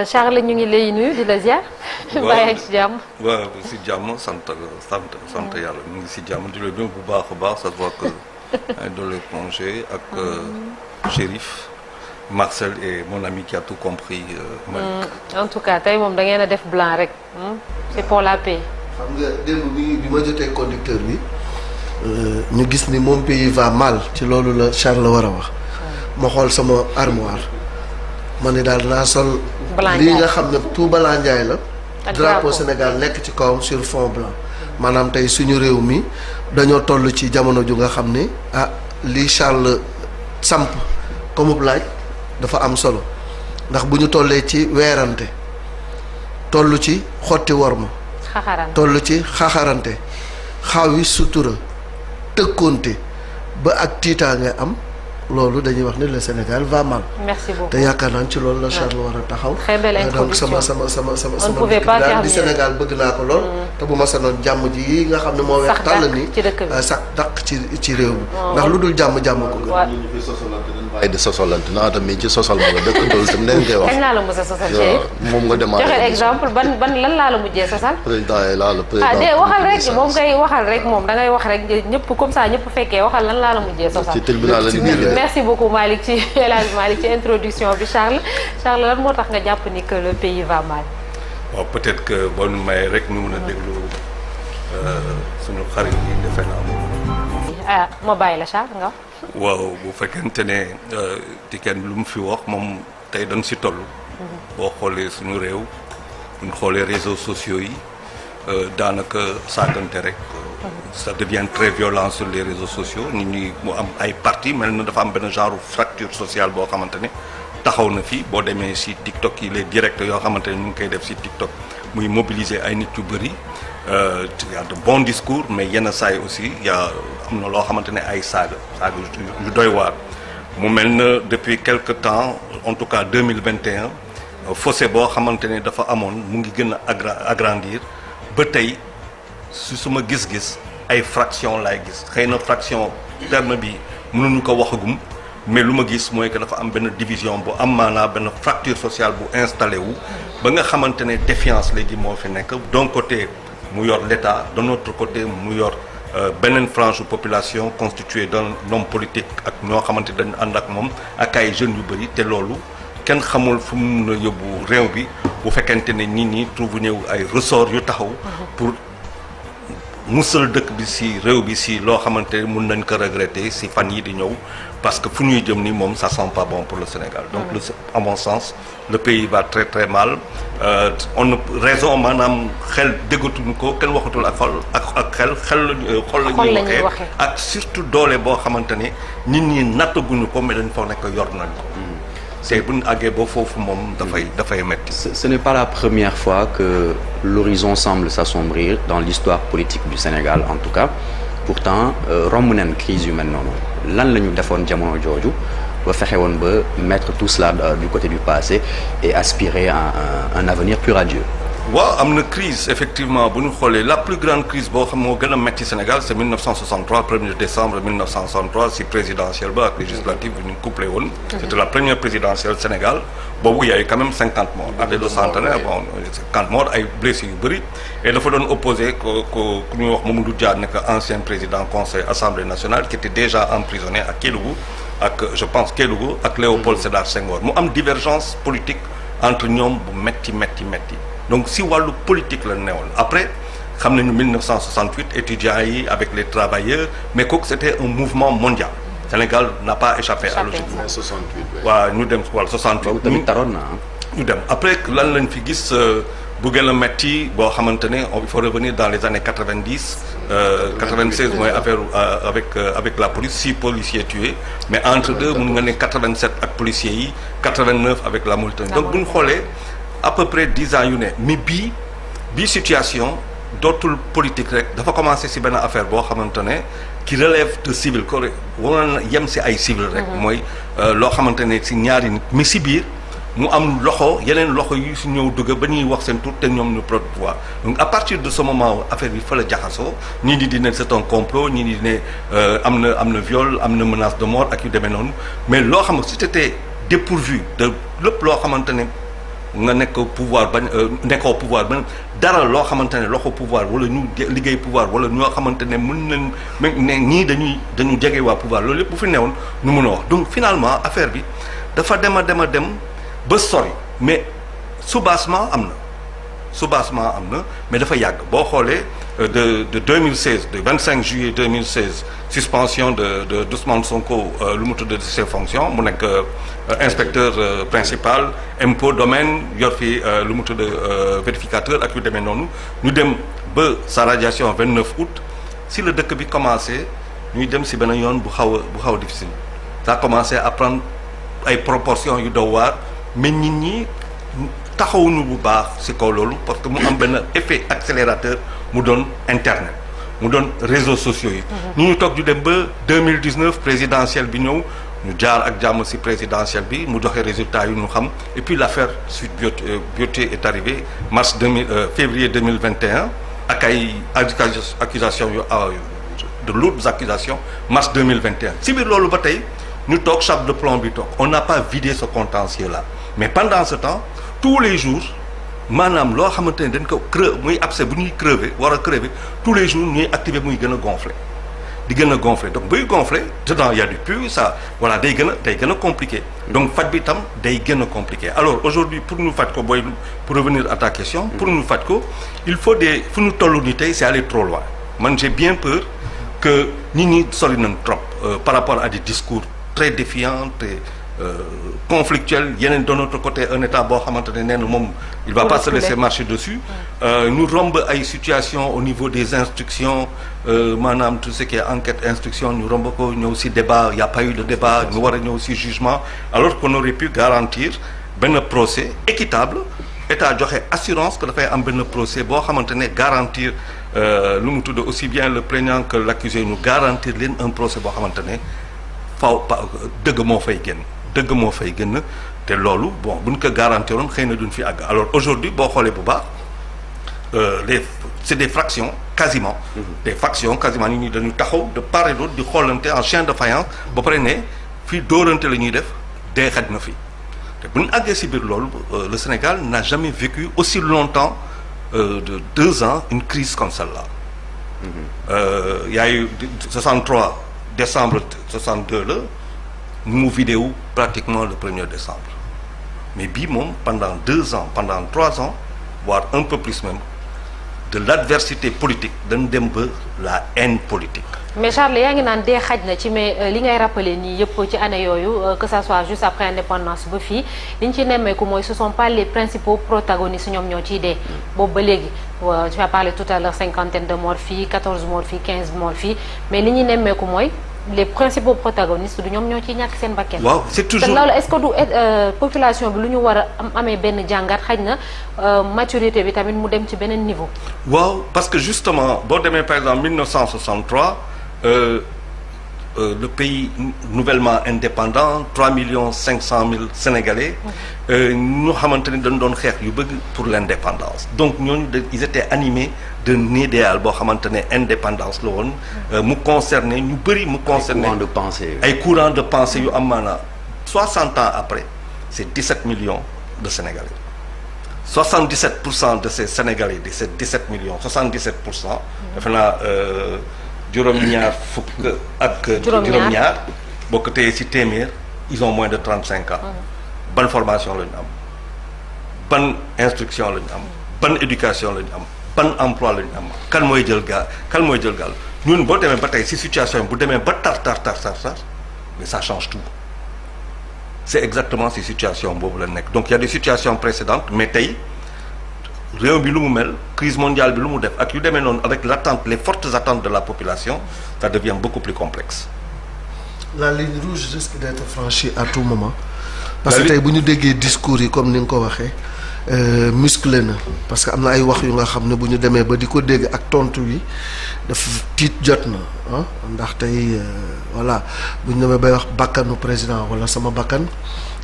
Charles ñu ngi lay nuyu di la ziar. waaw ci jàmm. waaw si jàmm sant yàlla ñu ngi si jàmm di la nuyu bu baax a baax ça se voit que ay doole plongé ak Chérif Marcel et mon ami qui a tout compris Malick. En tout cas tey moom da ngeen a def blanc rek c'est pour la paix. xam nga démb bi ma jotee conducteur bi ñu gis ni mon pays va mal ci loolu la Charles war a wax ma xool sama armoire ma ne daal naa sol lii nga xam ne tout blanc Ndiaye la drapeau Sénégal nekk ci kawam sur fond blanc maanaam tey suñu réew mi dañoo toll ci jamono ju nga xam ni lii Charles samp comme laaj dafa am solo ndax bu ñu tollee ci weerante toll ci xotti worma toll ci xaxarante xaaw yi sutura tëkkoonte ba ak tiitaange am loolu dañuy wax ni le Sénégal va mal. Merci beaucoup te yaakaar naa ci loolu la Charles war a taxaw. Très belle introduction. donc sama daal di Sénégal bëgg naa ko lool. te bu ma sanoon jàmm ji nga xam ne moo weex tàll ni sax dàq ci réew mi. ndax lu dul jàmm ko gën. ay de sosolante naa tamit ci sosal ma la dëkk loolu tam leen koy wax. kañ laa la mos a sosal ci moom nga démarré joxe exemple ban lan laa la mujjee sosal. président yi laa la président. de waxal rek moom ngay waxal rek moom da ngay wax rek ñëpp comme ça ñëpp fekkee waxal lan laa la mujjee sosal. ci tribunal la merci beaucoup Malick ci El Hadj Malick ci introduction bi Charles lan moo tax nga jàpp ni que le pays va mal. waaw peut-être que boo nu mayee rek ñu mën a déglu suñu xarit yi defe naa ma bàyyi la Charles nga. waaw bu fekkente ne di kenn lu mu fi wax moom tey dañ si toll. boo xoolee suñu réew bu ñu xoolee réseaux sociaux yi daanaka saagante rek. ça devient très violent sur les réseaux sociaux nit ñi mu am ay parti mel na dafa am benn genre fracture sociale boo xamante ne taxaw na fi boo demee si TikTok yi les directs yoo xamante ne ñu ngi koy def si TikTok muy mobiliser ay nit yu bëri y a de bons discours mais yenn saa yi aussi am na loo xamante ne ay saaga yu doy waar mu mel na depuis quelque temps en tout cas 2021 fossé boo xamante ne dafa amoon mu ngi gën a agrandir ba tey su suma gis-gis ay fraction laay gis xëy na fraction terme bi mënuñu ko waxagum mais lu ma gis mooy que dafa am benn division bu am maanaa benn fracture sociale bu installé wu ba nga xamante ne défiance léegi moo fi nekk d'un côté mu yor l'État de l'autre côté mu yor beneen frange population constituée d'un homme politique ak ñoo xamante dañu ànd ak moom ak ay jeunes yu bëri te loolu kenn xamul fu mu mun a yóbbu réew bi bu fekkente ne nit ñi trouvé ñëw ay ressort yu taxaw pour musal dëkk bi si réew bi si loo xamante ne mun nañ ko regretter si fan yi di ñëw parce que fu ñuy jëm ni moom ça sent pas bon pour le Sénégal donc à mon sens le pays va très très mal raison maanaam xel déggatuñu ko kenn waxatul ak xol ak xel xol la ñuy waxee ak surtout doole boo xamante ne nit ñi nattaguñu ko mais dañ foog nekk yor nañ ko c'est bu ñu àggee ba foofu moom dafay metti. Ce n'est pas la première fois que l'horizon semble s'assombrir dans l'histoire politique du Sénégal en tout cas pourtant romb nañ crise yu mel noonu lan la ñu defoon jamono jooju ba fexe woon ba mettre tout cela du côté du passé et aspirer à un avenir plus radieux. waaw am na crise effectivement bu ñu xoolee la plus grande crise boo xam moo gën a metti Sénégal c'est 1963 1er décembre 1963 si présidentielle ba ak législative bi ñu couplé woon. C'était la première présidentielle Sénégal boobu y a eu quand même 50 morts. année de centenaire bon 50 morts ay blessés yu bëri et dafa doon opposé ku ñuy wax Mamadou Dia nekk ancien président conseil assemblée nationale qui était déjà emprisonné à Kédougou ak je pense Kédougou ak Léopold Sédar Senghor mu am divergence politique entre ñoom bu metti. donc si wàllu politique la newoon après xam nañu 1968 étudiants yi avec les travailleurs mais kooku c'était un mouvement mondial Sénégal n'a pas échappé à logique. 68 waaw ñu dem wala 68. boobu tamit taroon na ñu dem après lan lañ fi gis bu gën a metti boo xamante ne il faut revenir dans les années 90 96 mooy affaire avec la police 6 policiers tués mais entre deux mun nga ne 87 ak policiers yi 89 avec la Mauritanie donc bu ñu xoolee. à peu près 10 ans yu ne mais bii situation dootul politique rek dafa commencer ci benn affaire boo xamante ne qui relève de civil ko waroon na yem ci ay civil rek mooy loo xamante ne ci ñaari nit mais ci biir mu am yeneen loxo yu ci ñëw dugg ba ñuy wax seen tur te ñoom ñu pouvoir donc à partir de ce moment affaire bi fa la jaxasoo ñii di ne c'est un complot ñii di ne am na viol am na menace de mort ak yu demee noonu mais loo xam ne si c'était dépourvu de lépp loo xamante ne nga nekk pouvoir bañ nekkoo pouvoir ba dara loo xamante ne loxo pouvoir wala ñu liggéey pouvoir wala ñoo xamante ne mën nañ ne ñii dañu jege waa pouvoir loolu yëpp bu fi newoon ñu mën a wax donc finalement affaire bi dafa dem a dem ba sori mais soubassement am na mais dafa yàgg boo xoolee de 2016 de 25 juillet 2016 suspension de d'Ousmane Sonko lu mu tudd de ses fonctions mu nekk inspecteur principal impôt domaine yor fi lu mu tudd vérificateur ak yu demee noonu ñu dem ba sa radiation 29 août si le dëkk bi commencé ñuy dem si benn yoon bu xaw a difficile ça a commencé à prendre ay proportions yu doy waar mais nit ñi taxawuñu bu baax ci kaw loolu parce que mu am benn effet accélérateur mu doon internet mu doon réseaux sociaux yi. ñu toog ñu dem ba 2019 présidentielle bi ñëw ñu jaar ak jàmm ci présidentielle bi mu joxe résultat yu ñu xam et puis l'affaire Sweet Beauté est arrivée février 2021 ak ay accusations yu de lourdes accusations mars 2021 ci biir loolu ba tey ñu toog chape de plomb bi toog on n'a pas vidé ce contentieux là mais pendant ce temps tous les jours maanaam loo xamante ne dañ ko muy abcès bu ñuy crever tous les jours ñuy activer muy gën a gonfler donc buy gonfler dedans il y a du pus ça voilà day gën a compliqué donc faj bi tam day gën a compliqué alors aujourd'hui pour ñu faj ko pour revenir à ta question pour ñu faj ko il faut fu ñu toll ni tey c'est aller trop loin man j'ai bien peur que nit ñi sori nañ trop par rapport à des discours très défiants conflictuel yeneen de notre côté un état boo xamante ne nee na moom il va pas se laisser marcher dessus ñu romb ay situation au niveau des instructions maanaam tout ce qui est enquête instruction ñu romb ko ñëw ci débat y a pas eu de débat ñu war a ñëw ci jugement alors qu'on aurait pu garantir benn procès équitable état joxe assurance que dafay am benn procès boo xamante ne garantir lu mu tudd aussi bien le plaignant que l'accusé ñu garantir leen un procès boo xamante ne dëgg moo fay génn te loolu bon buñ ko garantiroon xëy na duñ fi àgg alors aujourd'hui boo xoolee bu baax c'est des fractions quasiment des factions quasiment nit ñi dañu taxaw de part et d'autre di xoolante en chien de faïence ba pare ne fii dóorante la ñuy def dee xaj na fi te bu ñu àggee si biir loolu le Sénégal n'a jamais vécu aussi longtemps de 2 ans une crise comme celle-là il y a eu 63 décembre 62 la mu vidéo pratiquement le 1er décembre mais bii moom pendant 2 ans pendant 3 ans voire un peu plus même de l'adversité politique dañ dem ba la haine politique. mais Charles yaa ngi naan dee xaj na ci mais li ngay rappeler nii yëpp ci année yooyu que ça soit juste après indépendance ba fii li ñu ci nemmeeku mooy ce sont pas les principaux protagonistes ñoom ñoo ciy dee boobu ba léegi tu as parlé tout à l'heure 50aine de morts fii 14 morts fii 15 morts fii mais li ñu nemmeeku mooy les principaux protagonistes du ñoom ñoo ciy ñàkk seen bakkan. waaw c'est toujours te loolu est-ce que du population bi lu ñu war a amee benn jàngat xaj na maturité bi tamit mu dem ci beneen niveau. waaw parce que justement boo demee par exemple 1963 le pays nouvellement indépendant 3,5 millions Sénégalais ñoo xamante ni dañ doon xeex yu bëgg pour l'indépendance donc ñooñu ils étaient animés d'un idéal boo xamante ne indépendance la woon mu concerné ñu bëri mu concerné ay courant de pensée yu am maanaam 60 ans après c'est 17 millions de Sénégalais 77% de ces Sénégalais de ces 17 millions 77% defe naa juróom-ñaar fukk ak juróom-ñaar boo ko téyee ci téeméer ils ont moins de 35 ans ban formation la ñu am ban instruction la ñu am ban éducation la ñu am ban emploi la ñu am kan mooy jël gaal ñun boo demee ba tey ci situation bu demee ba tar mais ça change tout c'est exactement ci situation boobu la nekk donc il y a des situations précédentes mais tey réew bi lu mu mel crise mondiale bi lu mu def ak yu demee noonu avec l'attente les fortes attentes de la population ça devient beaucoup plus complexe. La ligne rouge risque d'être franchie à tout moment. parce que tey bu ñu déggee discours yi comme ni nga ko waxee musclé na parce que am na ay wax yu nga xam ne bu ñu demee ba di ko dégg ak tontu yi dafa tiit jot na ah ndax tey voilà bu ñu demee bay wax bakkanu président wala sama bakkan.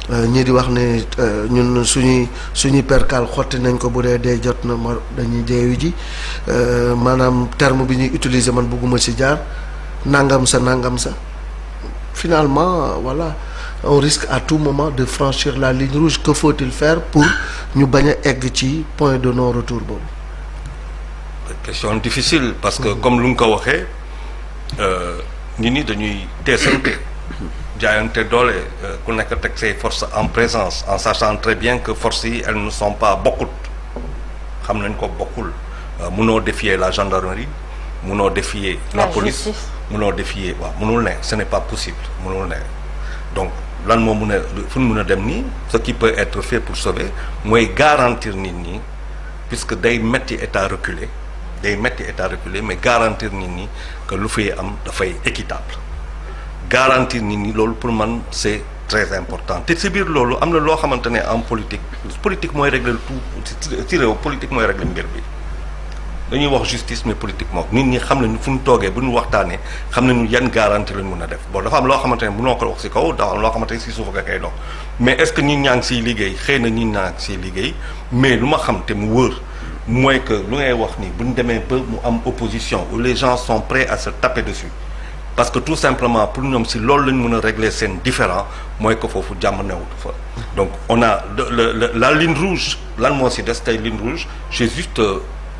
ñii di wax ne ñun suñuy perkal xotti nañ ko bu dee jot na ma dañuy deewu ji maanaam terme bi ñuy utiliser man bëgguma ci jaar nangam sa finalement voilà on risque à tout moment de franchir la ligne rouge. Que faut-il faire pour ñu bañ a egg ci point de non-retour boobu. Question difficile parce que comme lu nga ko waxee nit ñi dañuy teesante jaayante doole ku nekk teg say forces en présence en sachant très bien que forces yi elles ne sont pas bokkut xam nañ ko bokkul munoo défier la gendarmerie munoo défier la police munoo défier waaw munul ne ce n'est pas possible munul ne donc lan moo mun a fu ñu mun a dem nii ce qui peut être fait pour sauver mooy garantir nit ñi puisque day metti état reculé mais garantir nit ñi que lu fay am dafay équitable garantir nit ñi loolu pour man c'est très important te si biir loolu am na loo xamante ne en politique mooy régler tout ci réew politique mooy régler mbir bi dañuy wax justice mais politique moom nit ñi xam nañu fu ñu toogee bu ñu waxtaanee xam nañu yan garantie lañ mën a def bon dafa am loo xamante ne mënoo ko wax si kaw dafa am loo xamante ne si suuf nga koy dox mais est-ce que nit ñaa ngi siy liggéey xëy na nit ñaa ngi siy liggéey mais lu ma xam te mu wóor mooy que lu ngay wax ni bu ñu demee ba mu am opposition où les gens sont prêts à se taper dessus parce que tout simplement pour ñoom si loolu lañ mën a régler seen différend mooy que foofu jàmm newut fa donc on a la ligne rouge lan moo si des tey ligne rouge j'ai juste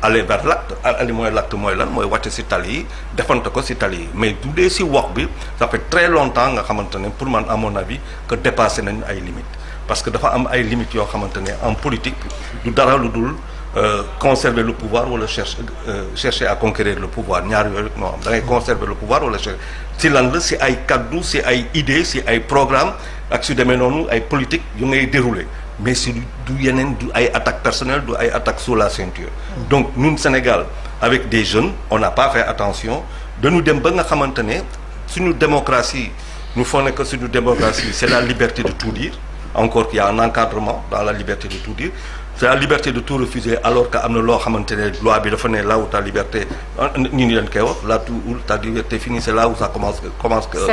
aller vers l'acte ali mooy l'acte mooy lan mooy wàcc si tali yi defante ko si tali yi mais du dee si wax bi ça fait très longtemps nga xamante ne pour man à mon avis que dépassé nañ ay limites parce que dafa am ay limites yoo xamante ne en politique du dara lu dul conserver le pouvoir wala chercher à conquérir le pouvoir ñaar yooyu moo am da ngay conserver le pouvoir wala chercher si lan la si ay kaddu si ay idées si ay programme ak su demee noonu ay politique yu ngay dérouler mais si du yeneen du ay attaques personnelles du ay attaques sous la ceinture donc ñun Sénégal avec des jeunes on n'a pas fait attention dañu dem ba nga xamante ne suñu démocratie ñu foog ne que suñu démocratie c'est la liberté de tout dire encore qu'il y a un encadrement dans la liberté de tout dire c'est la liberté de tout refuser alors que am na loo xamante ne loi bi dafa ne là où ta liberté ñi ni leen koy wax là où ta liberté finit c'est là où ça commence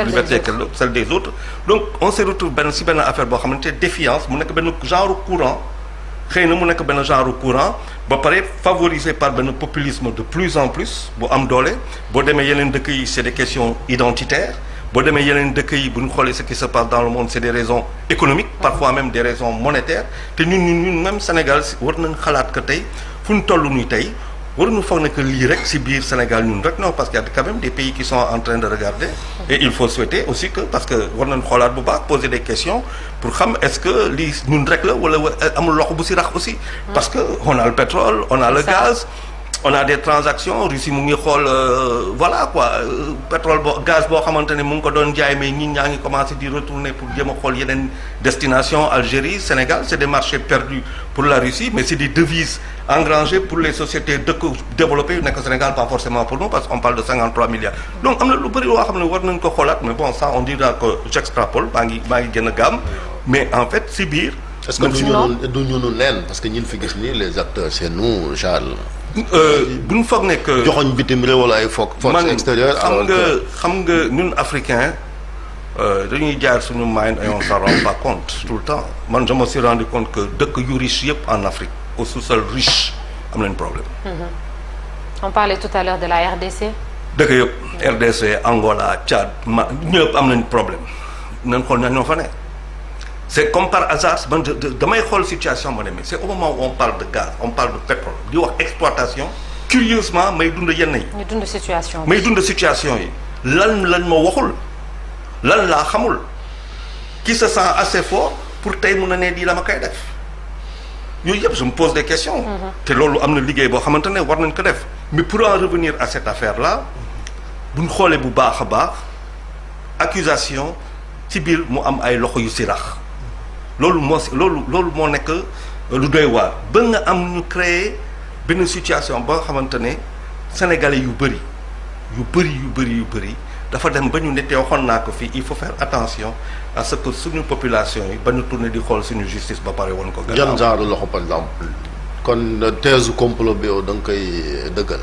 liberté celle des autres donc on se retrouve benn si benn affaire boo xamante ne défiance mu nekk benn genre courant xëy na mu nekk benn genre courant ba pare favorisé par benn populisme de plus en plus bu am doole boo demee yeneen dëkk yi c'est des questions identitaires boo demee yeneen dëkk yi bu ñu xoolee ce qui se passe dans le monde c'est des raisons économiques parfois même des raisons monétaires te ñun même Sénégal war nañ xalaat que tey fu ñu toll nii tey waruñu foog ne que lii rek si biir Sénégal ñun rek non parce qu'il y a quand même des pays qui sont en train de regarder et il faut souhaiter aussi que parce que war nañ xoolaat bu baax poser des questions pour xam est-ce que lii ñun rek la wala amul loxo bu si rax aussi parce que on a le pétrole on a le gaz on a des transactions Russie mu ngi xool voilà quoi pétrole gaz boo xamante ne mu ngi ko doon jaay mais ñi ñaa ngi commencé di retourner pour jéem a xool yeneen destination Algérie Sénégal c'est des marchés perdus pour la Russie mais c'est des devises engrangées pour les sociétés développées yu nekk Sénégal pas forcément pour nous parce qu'on parle de 53 milliards donc am na lu bëri loo xam ne war nañ ko xoolaat mais bon ça on dira que j'extrapole maa ngi gën a gaam mais en fait si biir est-ce que du ñu leen parce que ñun fi gis nii les acteurs c'est nous Charles bu ñu foog ne que joxoñ bitim réew wala ay force extérieure xam nga ñun africain dañuy jaar suñu mind et on s'en rend pas compte tout le temps man je me suis rendu compte que dëkk yu riche yëpp en Afrique au sous-sol riche am nañ problème. On parlait tout à l'heure de la RDC. dëkk yëpp RDC Angola Tchad ñëpp am nañ problème nañ xool ñoo fa ne. C'est comme par hasard man damay xool situation ma ne mais c'est au moment où on parle de gaz on parle de pétrole di wax exploitation curieusement may dund yenn yi. ñu dund situation may dund situation yi lan ma waxul lan laa xamul qui se sent assez fort pour tey mun na ne di la ma koy def yooyu yëpp je me pose des questions. te loolu am na liggéey boo xamante ne war nañ ko def mais pour en revenir à cette affaire là bu ñu xoolee bu baax a baax accusation ci biir mu am ay loxo yu si rax. loolu moo nekk lu doy waar ba nga am ñu créer benn situation ba nga xamante ne sénégalais yu bëri dafa dem ba ñu ne te waxoon naa ko fii il faut faire attention à ce que suñu population yi ba ñu tourner di xool suñu justice ba pare woon ko. gannaaw yan genre loxo par exemple kon thèse du complot bi yow da nga koy dëggal.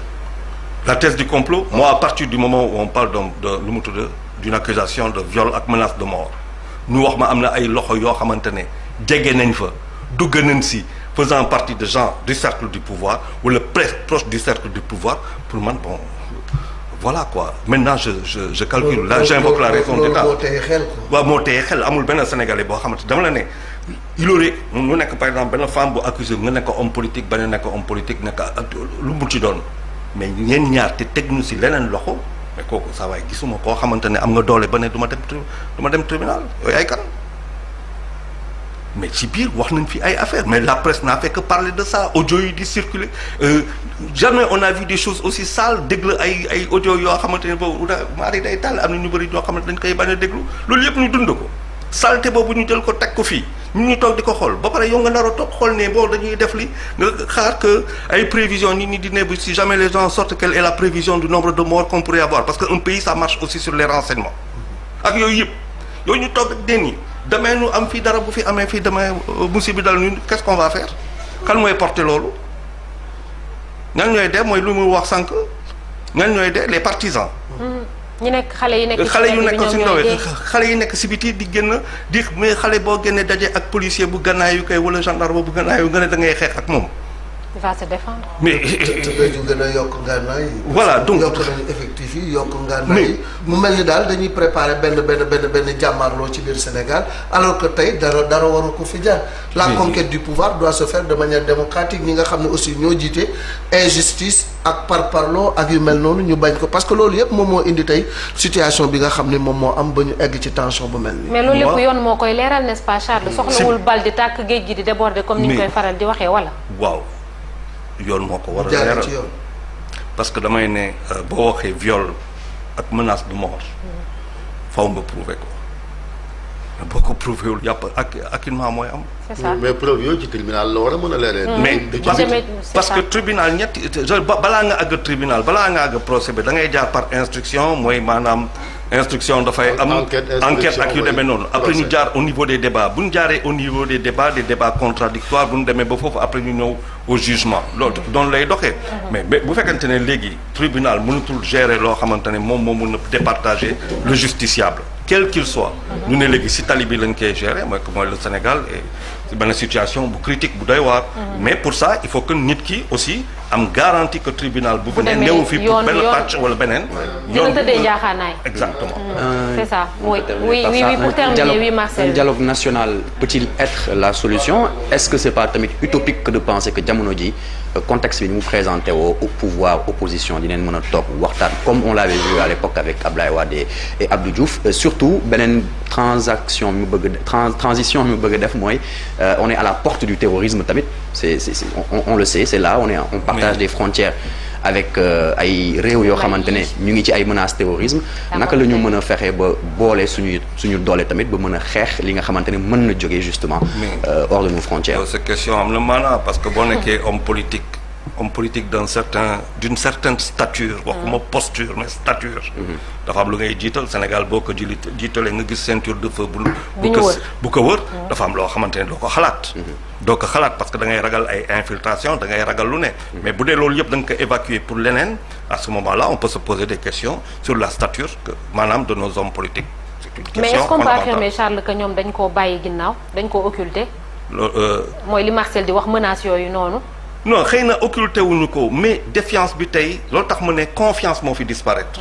la thèse du complot. moi à partir du moment où on parle de lu mu tudd d'une accusation de viol ak menace de mort. ñu wax ma am na ay loxo yoo xamante ne jege nañ fa dugg nañ si faisant partie de gens du cercle du pouvoir wala proche du cercle du pouvoir pour man bon voilà quoi maintenant je calcule là j'invoque la raison d'état moo tey xel quoi. waaw moo teye xel amul benn sénégalais boo xamante dama la ne il aurait mu nekk par exemple benn femme bu accusé nga nekk homme politique ba nekk homme politique nekk lu mu ci doon mais ñeen ñaar te teg ñu si leneen loxo mais kooku saa waay gisuma koo xamante ne am nga doole ba ne du ma dem tribunal yooyu ay kan mais ci biir wax nañ fi ay affaires mais la presse n'a fait que parler de ça audio yi di circuler jamais on a vu des choses aussi sales déglu ay audio yoo xamante ne boobu maari day tàll am na ñu bëri ñoo xam ne dañ koy bañ a déglu loolu yëpp ñu dund ko saleté boobu ñu jël ko teg ko fii ñu toog di ko xool ba pare yow nga nar a toog xool ne boo dañuy def li nga xaar que ay prévisions nit ñi di ne si jamais les gens sortent quelle est la prévision du nombre de morts qu'on pourrait avoir parce que un pays ça marche aussi sur les renseignements ak yooyu yëpp yooyu ñu toog ak den yi demain nu am fii dara bu fi amee fii demain musiba bi dal ñun qu'est-ce qu'on va faire kan mooy porter loolu ñan ñooy dee mooy lu mu wax sànq ñan ñooy dee les partisans. ñi nekk xale yi nekk xale yi nekk si biti di génn di mais xale boo génnee daje ak policier bu gannaayu kay wala gendarme bu gannaayu nga ne da ngay xeex ak moom. il va se défendre. mais te ñu gën a yokk ngànnaay. voilà donc yokk nañu effectif yi yokk ngànnaay yi mu mel ni daal dañuy préparer benn jàmmaarloo ci biir Sénégal alors que tey dara waru ko fi jaar. la conquête du pouvoir doit se faire de manière démocratique ñi nga xam ne aussi ñoo jiite injustice ak parparloo ak yu mel noonu ñu bañ ko parce que loolu yëpp moom moo indi tey situation bi nga xam ne moom moo am ba ñu egg ci tension bu mel nii. mais loolu lépp yoon moo koy leeral n'est-ce pas Charles. soxlawul bal di tàkk géej gi di déborder comme ni ñu koy faral di waxee wala. waaw. yoon moo ko war a leeral parce que damay ne boo waxee viol ak menace de mort faw nga prouver ko boo ko prouvé wul yàpp ak acquittement mooy am. c'est ça mais preuve yooyu ci tribunal la war a mën a leeral. mais parce que tribunal ñetti balaa nga àgg tribunal balaa nga àgg procès bi da ngay jaar par instruction mooy maanaam. instruction dafay am enquête ak yu demee noonu après ñu jaar au niveau des débats bu ñu jaaree au niveau des débats contradictoires bu ñu demee ba foofu après ñu ñëw au jugement loolu doonu lay doxee mais bu fekkente ne léegi tribunal mënatul gérer loo xamante ne moom moo mën a départager le justiciable quel qu'il soit ñu ne léegi si tali bi lañ koy gérer mooy le Sénégal et benn situation bu critique bu doy waar mais pour ça il faut que nit ki aussi am garantie que tribunal bu ne newu fi pour benn pàcc wala beneen dina tëddee njaaxaanaay exactement c'est ça oui pour terminer oui Marcel un dialogue national peut-il être la solution est-ce que c'est pas tamit utopique que de penser que jamono ji contexte bi ni mu présenté au pouvoir opposition dinañ mën a toog waxtaan comme on l'avait vu à l'époque avec Abdoulaye Wade et Abdou Diouf surtout beneen transition mi mu bëgg a def mooy on est à la porte du terrorisme tamit on le sait c'est là on partage des frontières avec ay réew yoo xamante ne ñu ngi ci ay menaces terrorisme naka la ñu mën a fexe ba boole suñu doole tamit ba mën a xeex li nga xamante ne mën na jógee justement hors de nos frontières. cette question am na maanaam parce que boo nekkee homme politique d'une certaine stature waxuma posture mais stature dafa am lu ngay jiital Sénégal boo ko jiitalee nga gis ceinture de feu bu ko wër dafa am loo xamante ne doo ko xalaat parce que da ngay ragal ay infiltration da ngay ragal lu ne mais bu dee loolu yëpp da nga ko évacuer pour leneen à ce moment-là on peut se poser des questions sur la stature maanaam de nos hommes politiques. mais est-ce qu'on peut affirmer Charles que ñoom dañ koo bàyyi ginnaaw dañ koo occulter mooy li Marcel di wax menaces yooyu noonu. non xëy na occulté wuñu ko mais défiance bi tey loolu tax mu ne confiance moo fi disparaître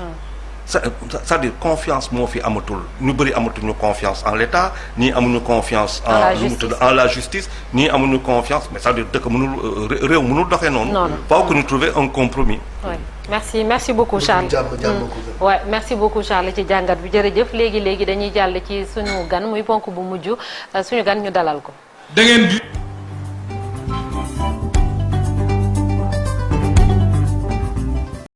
c'est-à-dire confiance moo fi amatul ñu bëri amatuñu confiance en l'État ñii amuñu confiance en la justice ñii amuñu confiance mais c'est-à-dire dëkk réew mënul doxee noonu faut que ñu trouver un compromis. Oui. merci beaucoup Charles ouais merci beaucoup Charles ci jàngat bi jërëjëf léegi dañuy jàll ci suñu gan muy ponk bu mujj suñu gan ñu dalal ko.